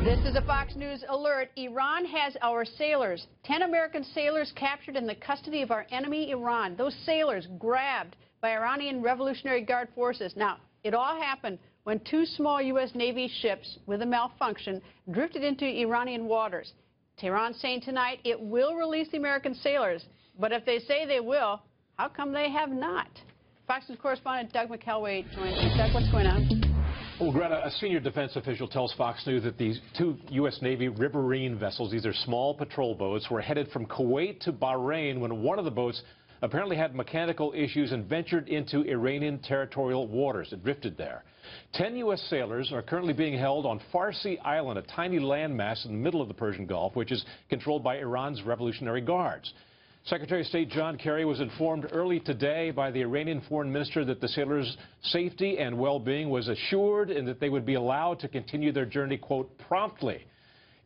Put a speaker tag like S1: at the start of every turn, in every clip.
S1: This is a Fox News alert. Iran has our sailors. 10 American sailors captured in the custody of our enemy, Iran. Those sailors grabbed by Iranian Revolutionary Guard forces. Now, it all happened when two small U.S. Navy ships with a malfunction drifted into Iranian waters. Tehran saying tonight it will release the American sailors. But if they say they will, how come they have not? Fox News correspondent Doug McElway joins us. Doug, what's going on?
S2: Well, Greta, a senior defense official tells Fox News that these two U.S. Navy riverine vessels, these are small patrol boats, were headed from Kuwait to Bahrain when one of the boats apparently had mechanical issues and ventured into Iranian territorial waters. It drifted there. 10 U.S. sailors are currently being held on Farsi Island, a tiny landmass in the middle of the Persian Gulf, which is controlled by Iran's Revolutionary Guards. Secretary of State John Kerry was informed early today by the Iranian foreign minister that the sailors' safety and well-being was assured and that they would be allowed to continue their journey, quote, promptly.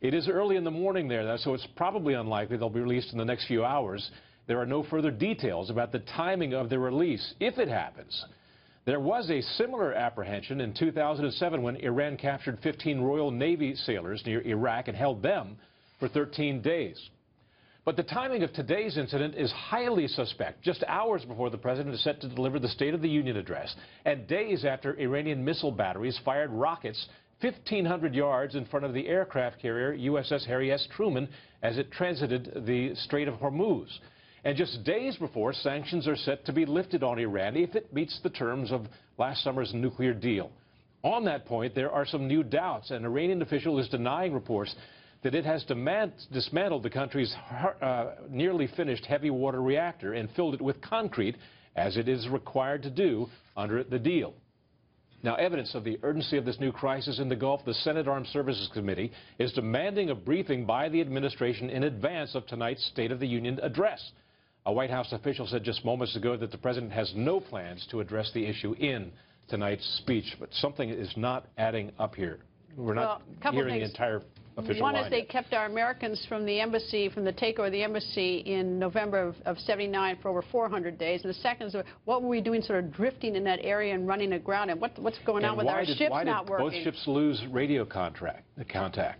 S2: It is early in the morning there, so it's probably unlikely they'll be released in the next few hours. There are no further details about the timing of their release, if it happens. There was a similar apprehension in 2007 when Iran captured 15 Royal Navy sailors near Iraq and held them for 13 days. But the timing of today's incident is highly suspect, just hours before the president is set to deliver the State of the Union address, and days after Iranian missile batteries fired rockets 1,500 yards in front of the aircraft carrier USS Harry S. Truman as it transited the Strait of Hormuz. And just days before, sanctions are set to be lifted on Iran if it meets the terms of last summer's nuclear deal. On that point, there are some new doubts. An Iranian official is denying reports that it has dismantled the country's nearly finished heavy water reactor and filled it with concrete, as it is required to do under the deal. Now, evidence of the urgency of this new crisis in the Gulf, the Senate Armed Services Committee is demanding a briefing by the administration in advance of tonight's State of the Union address. A White House official said just moments ago that the president has no plans to address the issue in tonight's speech, but something is not adding up here. We're not hearing the entire official line.
S1: One is they kept our Americans from the embassy, from the takeover of the embassy in November of '79 for over 400 days. And the second is, what were we doing sort of drifting in that area and running aground? And what's going on with our ships not working?
S2: Both ships lose radio contact?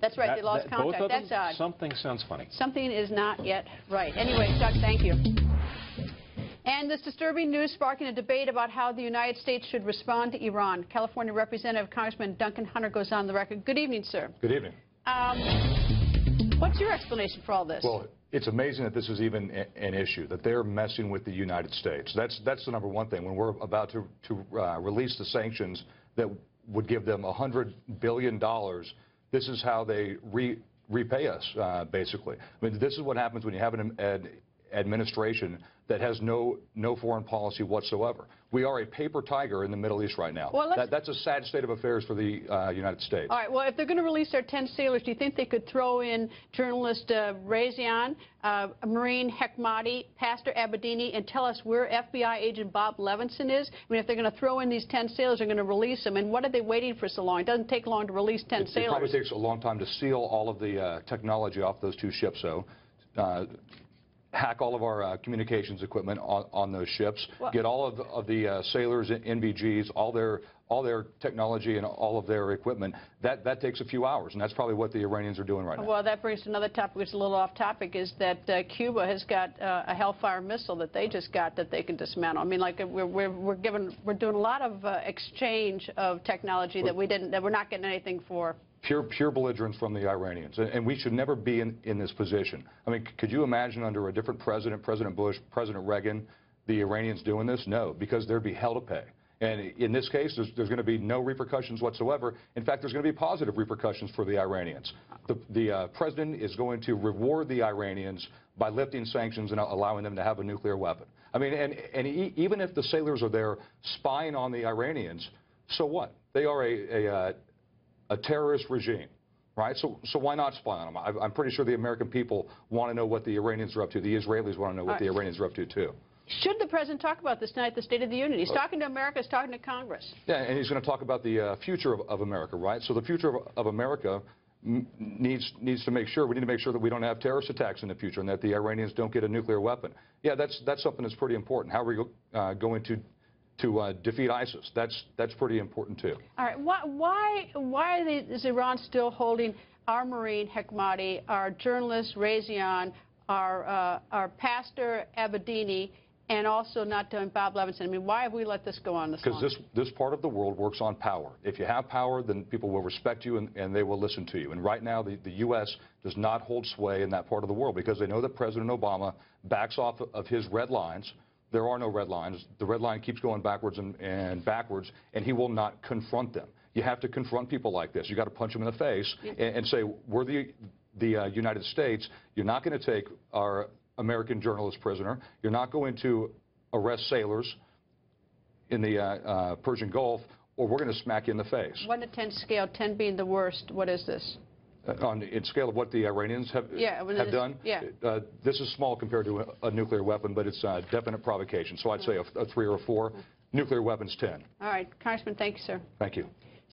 S1: That's right, they lost contact.
S2: Both of them?
S1: That's odd.
S2: Something sounds funny.
S1: Something is not yet right. Anyway, Doug, thank you. And this disturbing news sparking a debate about how the United States should respond to Iran. California Representative Congressman Duncan Hunter goes on the record. Good evening, sir.
S3: Good evening.
S1: What's your explanation for all this?
S3: Well, it's amazing that this is even an issue, that they're messing with the United States. That's the number one thing. When we're about to release the sanctions that would give them $100 billion, this is how they repay us, basically. I mean, this is what happens when you have an administration that has no foreign policy whatsoever. We are a paper tiger in the Middle East right now. Well, that's a sad state of affairs for the United States.
S1: All right, well, if they're going to release their 10 sailors, do you think they could throw in journalist Razian, Marine Hekmati, Pastor Abedini, and tell us where FBI agent Bob Levinson is? I mean, if they're going to throw in these 10 sailors, they're going to release them, and what are they waiting for so long? It doesn't take long to release 10 sailors.
S3: It probably takes a long time to seal all of the technology off those two ships, though. Hack all of our communications equipment on those ships, get all of the sailors, NVGs, all their technology and all of their equipment. That takes a few hours, and that's probably what the Iranians are doing right now.
S1: Well, that brings to another topic, which is a little off topic, is that Cuba has got a Hellfire missile that they just got that they can dismantle. I mean, like we're doing a lot of exchange of technology that we're not getting anything for.
S3: Pure belligerence from the Iranians, and we should never be in this position. I mean, could you imagine under a different president, President Bush, President Reagan, the Iranians doing this? No, because there'd be hell to pay. And in this case, there's going to be no repercussions whatsoever. In fact, there's going to be positive repercussions for the Iranians. The president is going to reward the Iranians by lifting sanctions and allowing them to have a nuclear weapon. I mean, and even if the sailors are there spying on the Iranians, so what? They are a terrorist regime, right? So why not spy on them? I'm pretty sure the American people want to know what the Iranians are up to. The Israelis want to know what the Iranians are up to, too.
S1: Should the president talk about this tonight at the State of the Union? He's talking to America, he's talking to Congress.
S3: Yeah, and he's going to talk about the future of America, right? So the future of America needs to make sure, we need to make sure that we don't have terrorist attacks in the future and that the Iranians don't get a nuclear weapon. Yeah, that's something that's pretty important. How are we going to defeat ISIS? That's pretty important too.
S1: All right. Why is Iran still holding our Marine, Hekmati, our journalist, Razion, our pastor, Abedini, and also not doing Bob Levinson. I mean, why have we let this go on this long?
S3: Because this part of the world works on power. If you have power, then people will respect you and they will listen to you. And right now, the U.S. does not hold sway in that part of the world because they know that President Obama backs off of his red lines. There are no red lines. The red line keeps going backwards and backwards, and he will not confront them. You have to confront people like this. You got to punch them in the face and say, we're the United States. You're not going to take our American journalist prisoner. You're not going to arrest sailors in the Persian Gulf, or we're going to smack you in the face.
S1: 1 to 10 scale, 10 being the worst. What is this?
S3: In scale of what the Iranians have done?
S1: Yeah.
S3: This is small compared to a nuclear weapon, but it's definite provocation. So I'd say a 3 or a 4. Nuclear weapons, 10.
S1: All right. Congressman, thank you, sir.
S3: Thank you.